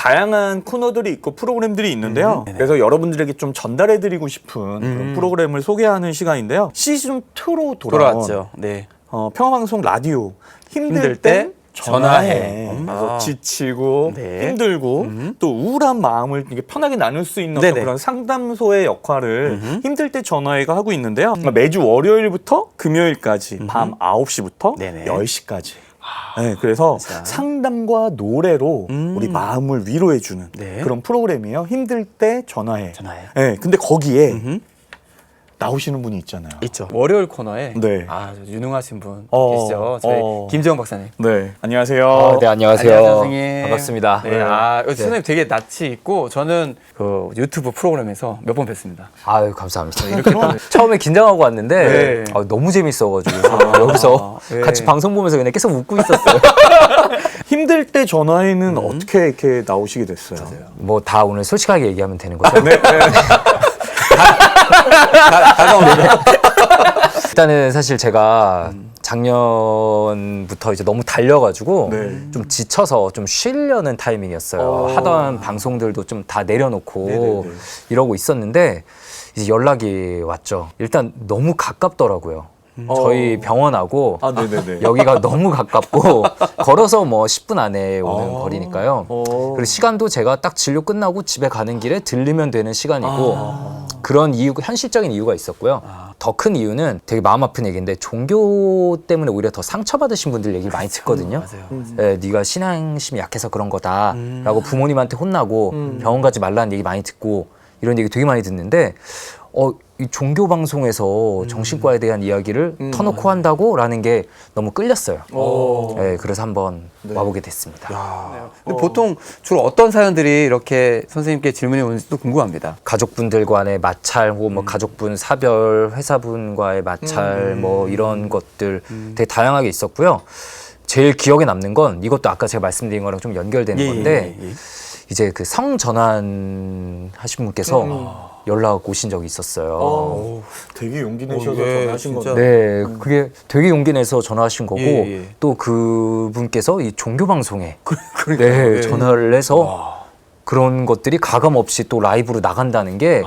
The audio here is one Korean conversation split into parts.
다양한 코너들이 있고 프로그램들이 있는데요. 그래서 여러분들에게 좀 전달해드리고 싶은 그런 프로그램을 소개하는 시간인데요. 시즌2로 돌아왔죠. 네. 평화방송 라디오 힘들 때 땐 전화해. 아. 지치고 네. 힘들고 또 우울한 마음을 이게 편하게 나눌 수 있는 네네. 그런 상담소의 역할을 힘들 때 전화해가 하고 있는데요. 매주 월요일부터 금요일까지 밤 9시부터 네네. 10시까지. 네, 그래서 자. 상담과 노래로 우리 마음을 위로해주는 네. 그런 프로그램이에요. 힘들 때 전화해. 전화해. 네, 근데 거기에 나오시는 분이 있잖아요. 있죠. 월요일 코너에 네. 유능하신 분 계시죠. 저희 김재원 박사님. 네, 안녕하세요. 네, 안녕하세요. 안녕하세요, 선생님. 반갑습니다. 네. 선생님 되게 낯이 있고 저는 그 유튜브 프로그램에서 몇 번 뵀습니다. 아유, 감사합니다. 이렇게 처음에 긴장하고 왔는데 네. 너무 재밌어가지고 여기서 네. 같이 방송 보면서 그냥 계속 웃고 있었어요. 힘들 때 전화에는 어떻게 이렇게 나오시게 됐어요? 뭐 다 오늘 솔직하게 얘기하면 되는 거죠? 네. 일단은 사실 제가 작년부터 이제 너무 달려가지고 네. 좀 지쳐서 좀 쉬려는 타이밍이었어요. 하던 방송들도 좀 다 내려놓고 네네네. 이러고 있었는데 이제 연락이 왔죠. 일단 너무 가깝더라고요. 저희 병원하고 아, 네네네. 여기가 너무 가깝고 걸어서 뭐 10분 안에 오는 거리니까요. 그리고 시간도 제가 딱 진료 끝나고 집에 가는 길에 들르면 되는 시간이고 그런 이유, 현실적인 이유가 있었고요. 더 큰 이유는 되게 마음 아픈 얘기인데 종교 때문에 오히려 더 상처받으신 분들 얘기를 많이 듣거든요. 맞아요. 네, 네가 신앙심이 약해서 그런 거다라고 부모님한테 혼나고 병원 가지 말라는 얘기 많이 듣고 이런 얘기 되게 많이 듣는데 이 종교 방송에서 정신과에 대한 이야기를 터놓고 한다고라는 게 너무 끌렸어요. 네, 그래서 한번 와보게 됐습니다. 근데 보통 주로 어떤 사연들이 이렇게 선생님께 질문이 오는지도 궁금합니다. 가족분들 간의 마찰 혹은 뭐 가족분 사별, 회사분과의 마찰 뭐 이런 것들 되게 다양하게 있었고요. 제일 기억에 남는 건 이것도 아까 제가 말씀드린 거랑 좀 연결되는 건데 이제 그 성전환 하신 분께서 연락 오신 적이 있었어요. 되게 용기 내셔서 예, 전화하신 진짜. 건데. 네, 그게 되게 용기 내서 전화하신 거고 예. 또 그분께서 이 종교 방송에 그러니까요. 네, 예. 전화를 해서 그런 것들이 가감 없이 또 라이브로 나간다는 게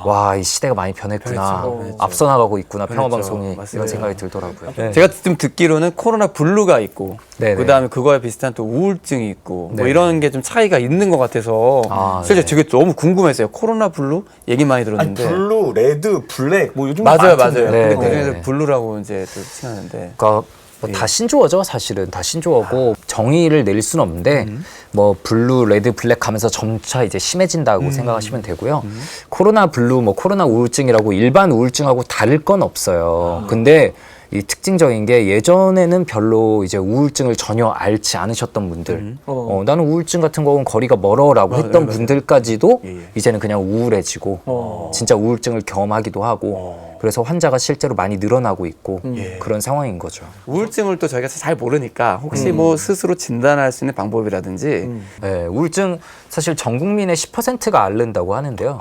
와, 이 시대가 많이 변했구나. 변했죠. 앞서 나가고 있구나. 변했죠. 평화방송이 맞습니다. 이런 생각이 들더라고요. 네. 제가 좀 듣기로는 코로나 블루가 있고 네네. 그다음에 그거에 비슷한 또 우울증이 있고 뭐 네네. 이런 게 좀 차이가 있는 것 같아서 네. 실제 되게 너무 궁금했어요. 코로나 블루 얘기 많이 아니, 들었는데 블루, 레드, 블랙 뭐 요즘 맞아요. 많던데요. 네, 근데 네. 그중에서 블루라고 이제 또 칭하는데 그러니까 뭐 다 신조어죠, 사실은. 다 신조어고 정의를 내릴 수는 없는데 뭐 블루, 레드, 블랙 하면서 점차 이제 심해진다고 생각하시면 되고요. 코로나 블루, 뭐 코로나 우울증이라고 일반 우울증하고 다를 건 없어요. 근데 이 특징적인 게 예전에는 별로 이제 우울증을 전혀 앓지 않으셨던 분들, 나는 우울증 같은 거는 거리가 멀어라고 했던 분들까지도 이제는 그냥 우울해지고 진짜 우울증을 경험하기도 하고 그래서 환자가 실제로 많이 늘어나고 있고 그런 상황인 거죠. 우울증을 또 저희가 잘 모르니까 혹시 뭐 스스로 진단할 수 있는 방법이라든지 네, 우울증 사실 전 국민의 10%가 앓는다고 하는데요.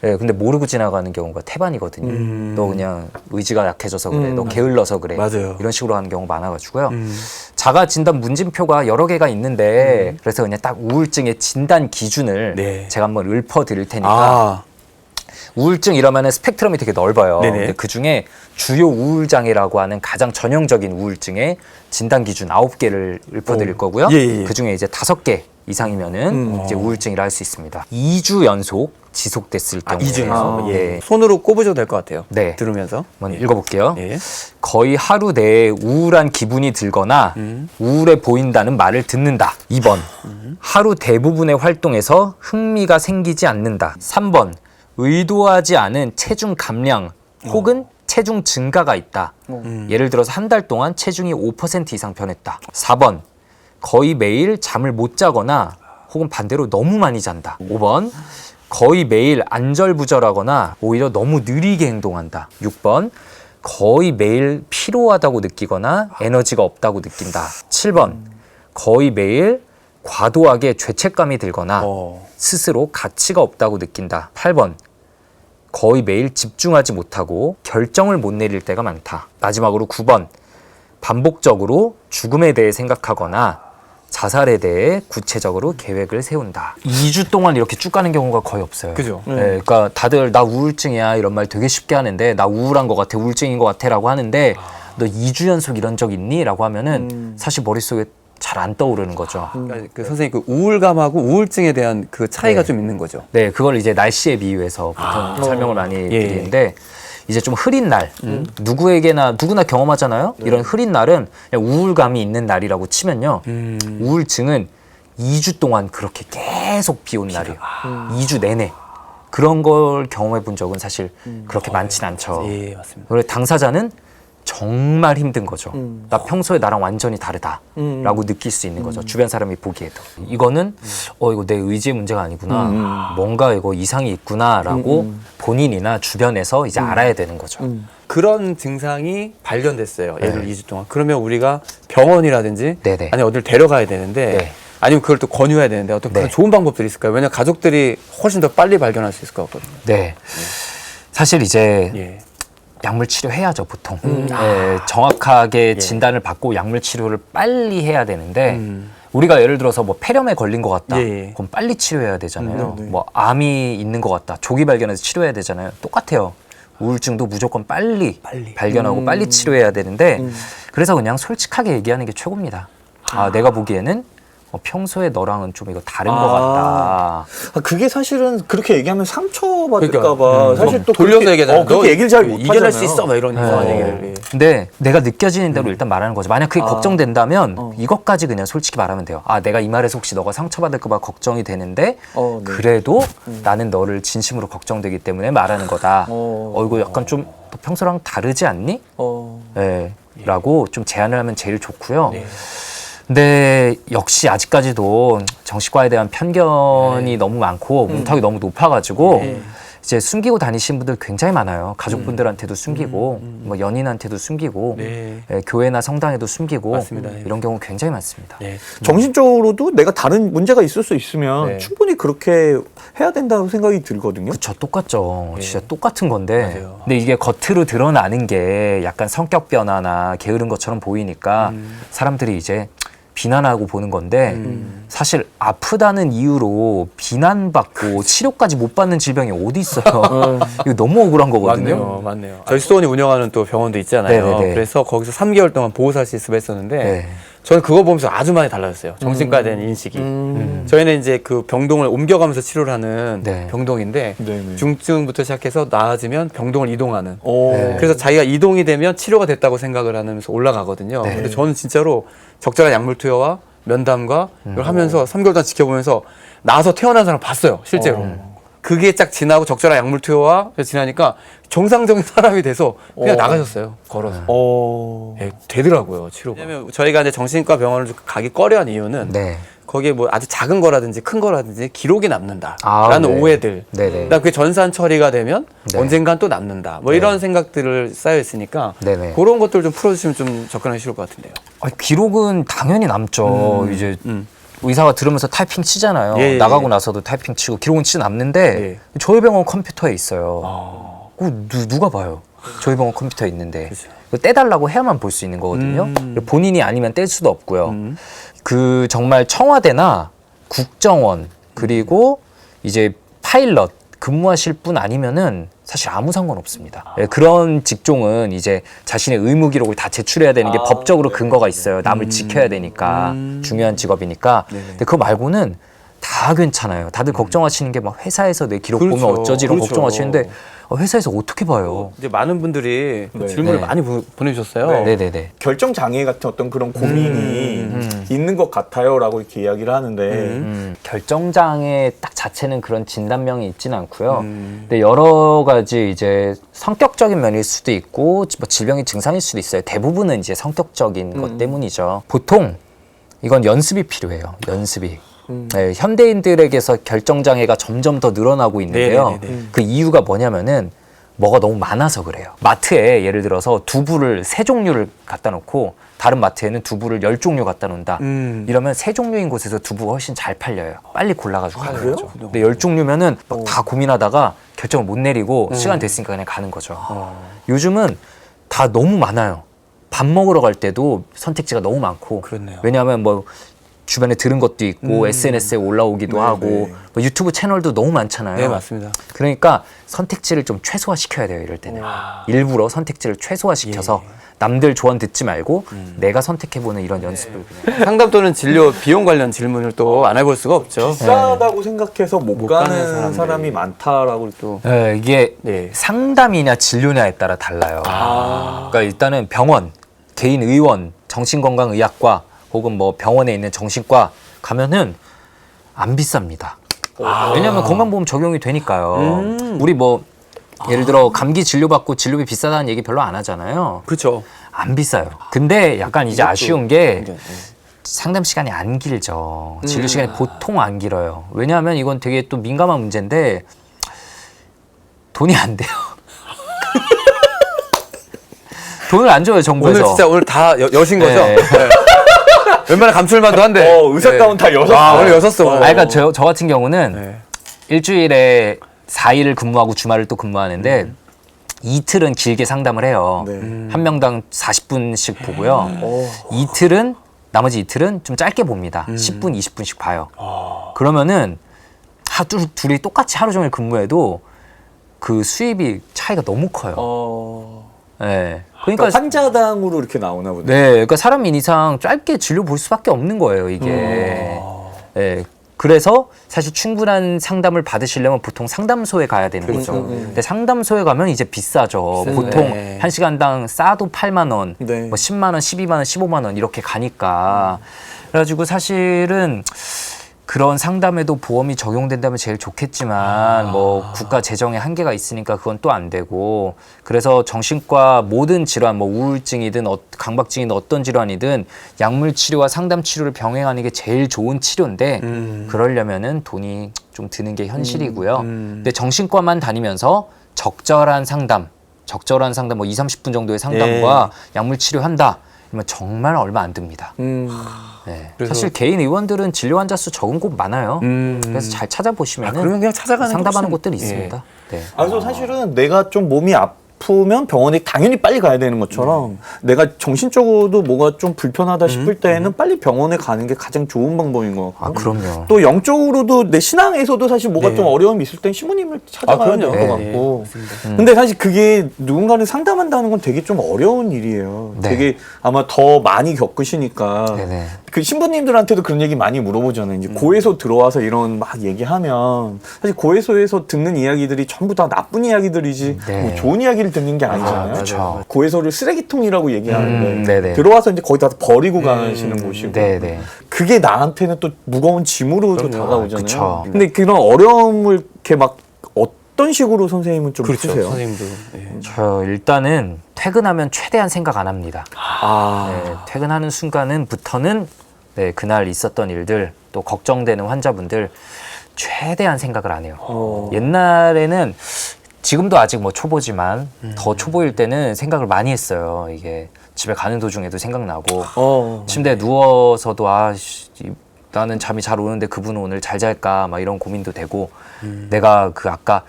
네, 근데 모르고 지나가는 경우가 태반이거든요. 너 그냥 의지가 약해져서 그래, 너 게을러서 그래, 맞아요. 이런 식으로 하는 경우 많아가지고요. 자가 진단 문진표가 여러 개가 있는데 그래서 그냥 딱 우울증의 진단 기준을 네. 제가 한번 읊어드릴 테니까. 우울증 이러면은 스펙트럼이 되게 넓어요. 네네. 근데 그 중에 주요 우울장애라고 하는 가장 전형적인 우울증의 진단 기준 9개를 읊어드릴 거고요. 예. 그 중에 이제 5개 이상이면은 이제 우울증이라 할 수 있습니다. 2주 연속 지속됐을 경우에 2주에서 예. 손으로 꼽으셔도 될 것 같아요. 네. 들으면서 한번 읽어볼게요. 예. 거의 하루 내에 우울한 기분이 들거나 우울해 보인다는 말을 듣는다. 2번. 하루 대부분의 활동에서 흥미가 생기지 않는다. 3번. 의도하지 않은 체중 감량 혹은 체중 증가가 있다. 예를 들어서 한 달 동안 체중이 5% 이상 변했다. 4번. 거의 매일 잠을 못 자거나 혹은 반대로 너무 많이 잔다. 5번. 거의 매일 안절부절하거나 오히려 너무 느리게 행동한다. 6번. 거의 매일 피로하다고 느끼거나 에너지가 없다고 느낀다. 7번. 거의 매일 과도하게 죄책감이 들거나 스스로 가치가 없다고 느낀다. 8번. 거의 매일 집중하지 못하고 결정을 못 내릴 때가 많다. 마지막으로 9번. 반복적으로 죽음에 대해 생각하거나 자살에 대해 구체적으로 계획을 세운다. 2주 동안 이렇게 쭉 가는 경우가 거의 없어요. 그죠. 그러니까 다들 나 우울증이야 이런 말 되게 쉽게 하는데 나 우울한 것 같아, 우울증인 것 같아라고 하는데 너 2주 연속 이런 적 있니?라고 하면은 사실 머릿속에 잘 안 떠오르는 거죠. 그러니까 그 선생님 그 우울감하고 우울증에 대한 그 차이가 네. 좀 있는 거죠. 네, 그걸 이제 날씨에 비유해서 보통 설명을 많이 드리는데 이제 좀 흐린 날, 누구나 경험하잖아요. 이런 흐린 날은 그냥 우울감이 있는 날이라고 치면요. 우울증은 2주 동안 그렇게 계속 비 온 날이에요. 2주 내내. 그런 걸 경험해 본 적은 사실 그렇게 많진 않죠. 예, 맞습니다. 그래서 당사자는 정말 힘든 거죠. 나 평소에 나랑 완전히 다르다라고 느낄 수 있는 거죠. 주변 사람이 보기에도. 이거는 이거 내 의지의 문제가 아니구나. 뭔가 이거 이상이 있구나라고 본인이나 주변에서 이제 알아야 되는 거죠. 그런 증상이 발견됐어요. 예를 2주 동안. 그러면 우리가 병원이라든지 네네. 아니 어딜 데려가야 되는데 네. 아니면 그걸 또 권유해야 되는데 어떤 네. 좋은 방법들이 있을까요? 왜냐하면 가족들이 훨씬 더 빨리 발견할 수 있을 것 같거든요. 네. 사실 이제 예. 약물 치료해야죠, 보통. 정확하게 진단을 받고 약물 치료를 빨리 해야 되는데 우리가 예를 들어서 뭐 폐렴에 걸린 것 같다. 예. 그럼 빨리 치료해야 되잖아요. 뭐 암이 있는 것 같다. 조기 발견해서 치료해야 되잖아요. 똑같아요. 우울증도 무조건 빨리 발견하고 빨리 치료해야 되는데 그래서 그냥 솔직하게 얘기하는 게 최고입니다. 내가 보기에는 평소에 너랑은 좀 이거 다른 것 같다. 그게 사실은 그렇게 얘기하면 상처받을까봐 그러니까, 사실 또 돌려서 그렇게, 얘기하잖아요. 그렇게 얘기를 잘 못하잖아요. 이겨낼 수 있어, 막 이런 이상한 얘기를. 예. 근데 내가 느껴지는 대로 일단 말하는 거죠. 만약 그게 걱정된다면 이것까지 그냥 솔직히 말하면 돼요. 내가 이 말에서 혹시 너가 상처받을까 봐 걱정이 되는데 네. 그래도 나는 너를 진심으로 걱정되기 때문에 말하는 거다. 이거 약간 좀 너 평소랑 다르지 않니? 네. 라고 좀 제안을 하면 제일 좋고요. 근데 역시 아직까지도 정신과에 대한 편견이 너무 많고 문턱이 너무 높아가지고 이제 숨기고 다니시는 분들 굉장히 많아요. 가족분들한테도 숨기고 뭐 연인한테도 숨기고 네. 교회나 성당에도 숨기고 맞습니다. 이런 경우 굉장히 많습니다. 예. 정신적으로도 내가 다른 문제가 있을 수 있으면 네. 충분히 그렇게 해야 된다고 생각이 들거든요. 그쵸, 똑같죠. 진짜 똑같은 건데. 맞아요. 근데 이게 겉으로 드러나는 게 약간 성격 변화나 게으른 것처럼 보이니까 사람들이 이제 비난하고 보는 건데 사실 아프다는 이유로 비난받고 치료까지 못 받는 질병이 어디 있어요. 이거 너무 억울한 거거든요. 맞네요. 저희 수원이 운영하는 또 병원도 있잖아요. 네네네. 그래서 거기서 3개월 동안 보호사 실습을 했었는데 네. 저는 그거 보면서 아주 많이 달라졌어요. 정신과에 대한 인식이. 저희는 이제 그 병동을 옮겨가면서 치료를 하는 네. 병동인데 네네. 중증부터 시작해서 나아지면 병동을 이동하는. 네. 그래서 자기가 이동이 되면 치료가 됐다고 생각을 하면서 올라가거든요. 네. 근데 저는 진짜로 적절한 약물 투여와 면담과 이걸 하면서 3개월 동안 지켜보면서 나서 태어난 사람 봤어요, 실제로. 그게 쫙 지나고 적절한 약물 투여와 지나니까 정상적인 사람이 돼서 그냥 나가셨어요, 걸어서. 예, 되더라고요, 치료가. 왜냐면 저희가 이제 정신과 병원을 좀 가기 꺼려한 이유는 네. 거기에 뭐 아주 작은 거라든지 큰 거라든지 기록이 남는다라는 네. 오해들. 네네. 그다음 그게 전산 처리가 되면 네. 언젠간 또 남는다. 뭐 네. 이런 생각들을 쌓여 있으니까 네네. 그런 것들 좀 풀어주시면 좀 접근하기 쉬울 것 같은데요. 기록은 당연히 남죠. 이제 의사가 들으면서 타이핑 치잖아요. 예, 예, 나가고 예. 나서도 타이핑 치고 기록은 치고 남는데 예. 저희 병원 컴퓨터에 있어요. 누가 봐요? 저희 병원 컴퓨터에 있는데 그죠. 이거 떼달라고 해야만 볼 수 있는 거거든요. 본인이 아니면 뗄 수도 없고요. 그 정말 청와대나 국정원 그리고 이제 파일럿 근무하실 분 아니면은 사실 아무 상관없습니다. 예, 그런 직종은 이제 자신의 의무 기록을 다 제출해야 되는 게 법적으로 근거가 있어요. 남을 지켜야 되니까 중요한 직업이니까. 근데 그거 말고는 다 괜찮아요. 다들 걱정하시는 게 막 회사에서 내 기록 그렇죠. 보면 어쩌지 이런 그렇죠. 걱정하시는데 회사에서 어떻게 봐요? 이제 많은 분들이 그 네. 질문을 네. 많이 보내주셨어요. 네네네. 결정 장애 같은 어떤 그런 고민이 있는 것 같아요라고 이렇게 이야기를 하는데 결정장애 딱 자체는 그런 진단명이 있지는 않고요. 근데 여러 가지 이제 성격적인 면일 수도 있고 뭐 질병의 증상일 수도 있어요. 대부분은 이제 성격적인 것 때문이죠. 보통 이건 연습이 필요해요. 연습이. 네, 현대인들에게서 결정장애가 점점 더 늘어나고 있는데요. 네네네. 그 이유가 뭐냐면은 뭐가 너무 많아서 그래요. 마트에 예를 들어서 두부를 3종류를 갖다 놓고 다른 마트에는 두부를 10종류 갖다 놓는다. 이러면 3종류인 곳에서 두부가 훨씬 잘 팔려요. 빨리 골라가지고 가는 그래요? 거죠. 근데 10종류면은 막 다 고민하다가 결정을 못 내리고 시간 됐으니까 그냥 가는 거죠. 요즘은 다 너무 많아요. 밥 먹으러 갈 때도 선택지가 너무 많고. 그렇네요. 왜냐하면 뭐 주변에 들은 것도 있고 SNS에 올라오기도 하고 뭐 유튜브 채널도 너무 많잖아요. 네, 맞습니다. 그러니까 선택지를 좀 최소화시켜야 돼요. 이럴 때는 일부러 선택지를 최소화시켜서 남들 조언 듣지 말고 내가 선택해보는 이런 연습을 그냥. 상담 또는 진료 비용 관련 질문을 또 안 해볼 수가 없죠. 비싸다고 생각해서 못 가는 가는 사람들이. 사람이 많다라고 또 이게 네. 상담이냐 진료냐에 따라 달라요. 그러니까 일단은 병원, 개인 의원, 정신건강의학과 혹은 뭐 병원에 있는 정신과 가면은 안 비쌉니다. 왜냐하면 건강보험 적용이 되니까요. 우리 뭐 예를 들어 감기 진료받고 진료비 비싸다는 얘기 별로 안 하잖아요. 그렇죠. 안 비싸요. 근데 약간 이제 아쉬운 게 굉장히, 상담 시간이 안 길죠. 진료 시간이 보통 안 길어요. 왜냐하면 이건 되게 또 민감한 문제인데 돈이 안 돼요. 돈을 안 줘요, 정부에서. 오늘 진짜 오늘 다 여신 거죠? 네. 네. 웬만한 감출만도 한데. 의사 가운 다 여섯. 아, 오늘 여섰어. 오늘. 그러니까 저 같은 경우는 네. 일주일에 4일을 근무하고 주말을 또 근무하는데 이틀은 길게 상담을 해요. 네. 한 명당 40분씩 보고요. 나머지 이틀은 좀 짧게 봅니다. 10분, 20분씩 봐요. 그러면은 둘이 똑같이 하루 종일 근무해도 그 수입이 차이가 너무 커요. 네. 그러니까 환자당으로 이렇게 나오나 보네. 네, 그러니까 사람인 이상 짧게 진료 볼 수밖에 없는 거예요, 이게. 네, 그래서 사실 충분한 상담을 받으시려면 보통 상담소에 가야 되는 거죠. 근데 상담소에 가면 이제 비싸죠. 보통 네. 1시간당 싸도 8만 원, 네. 뭐 10만 원, 12만 원, 15만 원 이렇게 가니까. 그래가지고 사실은 그런 상담에도 보험이 적용된다면 제일 좋겠지만 뭐 국가 재정에 한계가 있으니까 그건 또 안 되고, 그래서 정신과 모든 질환 뭐 우울증이든 강박증이든 어떤 질환이든 약물 치료와 상담 치료를 병행하는 게 제일 좋은 치료인데 그러려면은 돈이 좀 드는 게 현실이고요. 근데 정신과만 다니면서 적절한 상담 뭐 2-30분 정도의 상담과 약물 치료한다. 그러면 정말 얼마 안 듭니다. 네. 사실 개인 의원들은 진료 환자 수 적은 곳 많아요. 그래서 잘 찾아보시면 그러면 그냥 찾아가는 상담하는 게 곳들이 훨씬- 있습니다. 네. 그래서 사실은 내가 좀 몸이 아프면 병원에 당연히 빨리 가야 되는 것처럼 내가 정신적으로도 뭐가 좀 불편하다 싶을 때에는 빨리 병원에 가는 게 가장 좋은 방법인 것 같고. 그럼요. 또 영적으로도 내 신앙에서도 사실 뭐가 좀 어려움이 있을 땐 시부님을 찾아가야 될 그럼요. 것 네, 같고. 맞습니다. 근데 사실 그게 누군가를 상담한다는 건 되게 좀 어려운 일이에요. 네. 되게 아마 더 많이 겪으시니까. 네네. 그 신부님들한테도 그런 얘기 많이 물어보잖아요. 이제 고해소 들어와서 이런 막 얘기하면 사실 고해소에서 듣는 이야기들이 전부 다 나쁜 이야기들이지 네. 뭐 좋은 이야기를 듣는 게 아니잖아요. 그렇죠. 고해소를 쓰레기통이라고 얘기하는데 네네. 들어와서 이제 거의 다 버리고 가시는 곳이고 네네. 그게 나한테는 또 무거운 짐으로 또 다가오잖아요. 그쵸. 근데 그런 어려움을 이렇게 막 어떤 식으로 선생님은 좀 그렇죠. 푸세요? 선생님도. 네. 저 일단은 퇴근하면 최대한 생각 안 합니다. 네, 퇴근하는 순간부터는 네, 그날 있었던 일들, 또 걱정되는 환자분들 최대한 생각을 안 해요. 옛날에는 지금도 아직 뭐 초보지만 더 초보일 때는 생각을 많이 했어요. 이게 집에 가는 도중에도 생각나고 침대에 누워서도 나는 잠이 잘 오는데 그분은 오늘 잘 잘까 막 이런 고민도 되고 내가 그 아까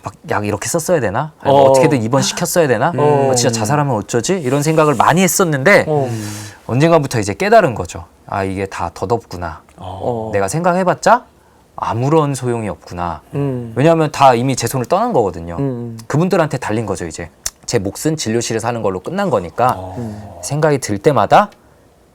막 약 이렇게 썼어야 되나? 아니면 어떻게든 입원 시켰어야 되나? 진짜 자살하면 어쩌지? 이런 생각을 많이 했었는데 언젠가부터 이제 깨달은 거죠. 이게 다 덧없구나. 내가 생각해봤자 아무런 소용이 없구나. 왜냐하면 다 이미 제 손을 떠난 거거든요. 그분들한테 달린 거죠, 이제. 제 몫은 진료실에서 하는 걸로 끝난 거니까 생각이 들 때마다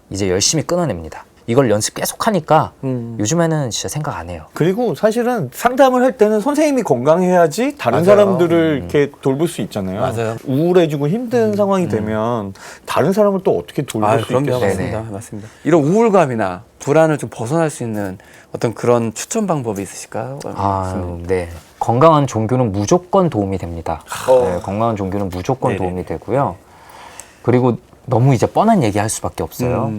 이제 열심히 끊어냅니다. 이걸 연습 계속 하니까 요즘에는 진짜 생각 안 해요. 그리고 사실은 상담을 할 때는 선생님이 건강해야지 다른 사람들을 이렇게 돌볼 수 있잖아요. 맞아요. 우울해지고 힘든 상황이 되면 다른 사람을 또 어떻게 돌볼 수 그럼요. 있겠어요? 맞습니다. 맞습니다. 이런 우울감이나 불안을 좀 벗어날 수 있는 어떤 그런 추천 방법이 있으실까요? 네. 건강한 종교는 무조건 도움이 됩니다. 네, 건강한 종교는 무조건 네네. 도움이 되고요. 그리고 너무 이제 뻔한 얘기 할 수밖에 없어요.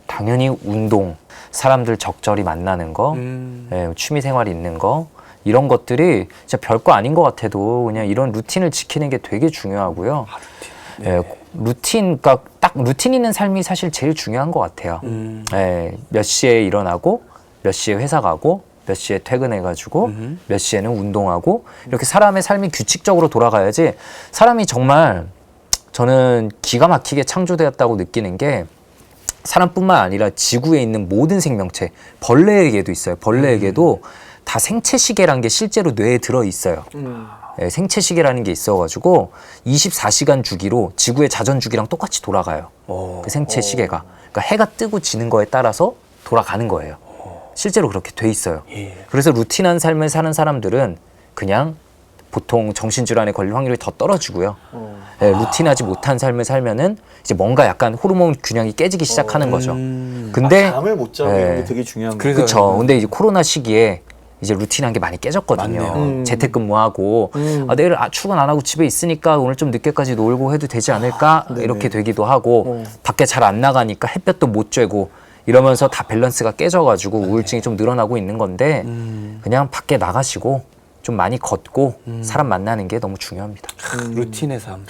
당연히 운동, 사람들 적절히 만나는 거, 취미 생활이 있는 거, 이런 것들이 진짜 별거 아닌 것 같아도 그냥 이런 루틴을 지키는 게 되게 중요하고요. 루틴, 그러니까 딱 루틴 있는 삶이 사실 제일 중요한 것 같아요. 몇 시에 일어나고, 몇 시에 회사 가고, 몇 시에 퇴근해가지고, 몇 시에는 운동하고, 이렇게 사람의 삶이 규칙적으로 돌아가야지 사람이 정말 저는 기가 막히게 창조되었다고 느끼는 게 사람뿐만 아니라 지구에 있는 모든 생명체, 벌레에게도 있어요. 벌레에게도 다 생체시계라는 게 실제로 뇌에 들어 있어요. 예, 생체시계라는 게 있어가지고 24시간 주기로 지구의 자전 주기랑 똑같이 돌아가요. 그 생체시계가. 그러니까 해가 뜨고 지는 거에 따라서 돌아가는 거예요. 실제로 그렇게 돼 있어요. 그래서 루틴한 삶을 사는 사람들은 그냥 보통 정신질환에 걸릴 확률이 더 떨어지고요. 예, 루틴하지 못한 삶을 살면은 이제 뭔가 약간 호르몬 균형이 깨지기 시작하는 거죠. 근데 잠을 못 자고 예. 이런 게 되게 중요한 거예요. 그렇죠. 근데 이제 코로나 시기에 이제 루틴한 게 많이 깨졌거든요. 맞네요. 재택근무하고 내일 출근 안 하고 집에 있으니까 오늘 좀 늦게까지 놀고 해도 되지 않을까 이렇게 되기도 하고 밖에 잘 안 나가니까 햇볕도 못 쬐고 이러면서 다 밸런스가 깨져가지고 우울증이 좀 늘어나고 있는 건데 그냥 밖에 나가시고 좀 많이 걷고 사람 만나는 게 너무 중요합니다. 루틴의 삶.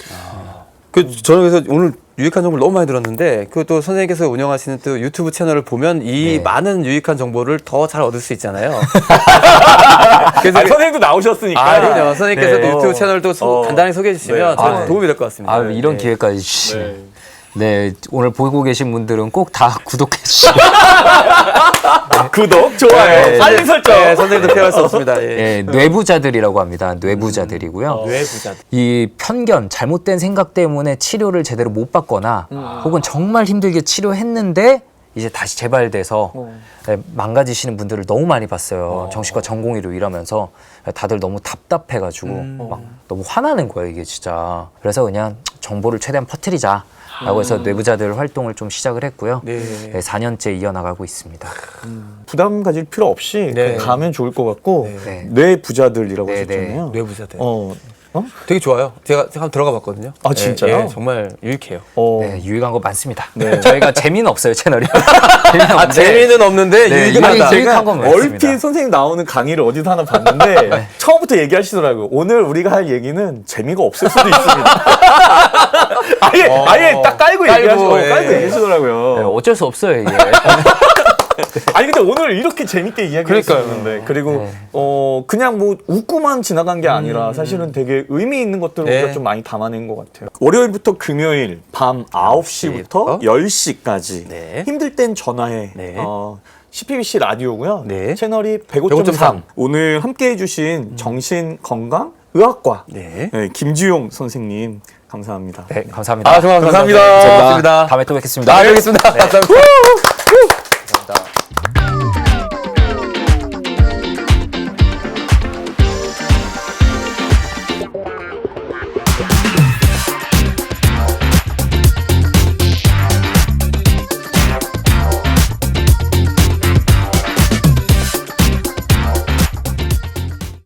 저는 그래서 오늘 유익한 정보를 너무 많이 들었는데 그 또 선생님께서 운영하시는 또 유튜브 채널을 보면 이 많은 유익한 정보를 더 잘 얻을 수 있잖아요. 그래서 선생님도 나오셨으니까. 그럼요. 선생님께서 네. 유튜브 채널도 간단히 소개해 주시면 네. 저는 도움이 될 것 같습니다. 아, 이런 네. 기회까지 주시네. 네, 오늘 보고 계신 분들은 꼭 다 구독해 주시고 구독, 좋아요, 알림 설정. 네, 선생님도 피할 수 없습니다. 예. 네, 뇌부자들이라고 합니다. 뇌부자들이고요. 뇌부자. 이 편견, 잘못된 생각 때문에 치료를 제대로 못 받거나 혹은 정말 힘들게 치료했는데 이제 다시 재발돼서 네, 망가지시는 분들을 너무 많이 봤어요. 정신과 전공의로 일하면서 다들 너무 답답해가지고 막 너무 화나는 거예요, 이게 진짜. 그래서 그냥 정보를 최대한 퍼뜨리자. 라고 해서 뇌부자들 활동을 좀 시작을 했고요. 네. 네, 4년째 이어나가고 있습니다. 부담 가질 필요 없이 네. 그냥 가면 좋을 것 같고 네. 뇌부자들이라고 네, 하셨잖아요. 뇌부자들. 되게 되게 좋아요. 제가 한번 들어가 봤거든요. 아, 진짜요? 예, 정말 유익해요. 네, 유익한 거 많습니다. 저희가 재미는 없어요, 채널이. 재미는 아, 재미는 없는데 네, 유익은 하다. 유익한 건 많습니다. 얼핏 선생님 나오는 강의를 어디서 하나 봤는데 처음부터 얘기하시더라고요. 오늘 우리가 할 얘기는 재미가 없을 수도 있습니다. 아예 딱 깔고 얘기하시고 예. 깔고 얘기하시더라고요. 네, 어쩔 수 없어요, 이게. 아니 근데 오늘 이렇게 재밌게 이야기했었는데 그리고 그냥 뭐 웃고만 지나간 게 아니라 사실은 되게 의미 있는 것들을 네. 우리가 좀 많이 담아낸 것 같아요. 월요일부터 금요일 밤 9시부터 10시까지 네. 힘들 땐 전화해. 네. CPBC 라디오고요. 네. 채널이 105.3. 105.3. 오늘 함께 해주신 정신건강의학과 네. 김주용 선생님 감사합니다. 네, 감사합니다. 아, 정말 감사합니다. 감사합니다. 고맙습니다. 다음에 또 뵙겠습니다. 아, 여기 있습니다. 감사합니다.